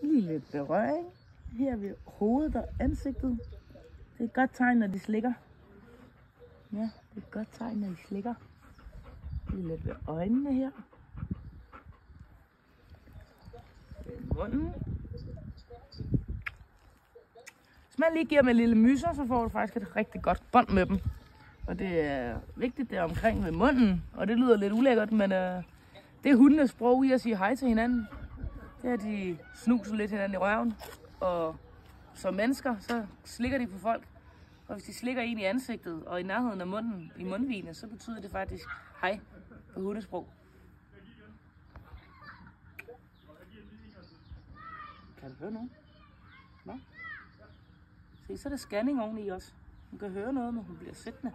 Lige lidt berøring her ved hovedet og ansigtet. Det er et godt tegn, når de slikker. Ja, det er et godt tegn, når de slikker. Lige lidt ved øjnene her. Munden. Hvis man lige giver med en lille myser, så får du faktisk et rigtig godt bånd med dem. Og det er vigtigt der omkring ved munden, og det lyder lidt ulækkert, men det er hundenes sprog i at sige hej til hinanden. Det er, at de snuser lidt hinanden i røven, og som mennesker, så slikker de på folk. Og hvis de slikker en i ansigtet og i nærheden af munden, i mundvigene, så betyder det faktisk hej på hundesprog. Kan du høre noget? Nå? Se, så er der scanning oveni også. Hun kan høre noget, når hun bliver siddende.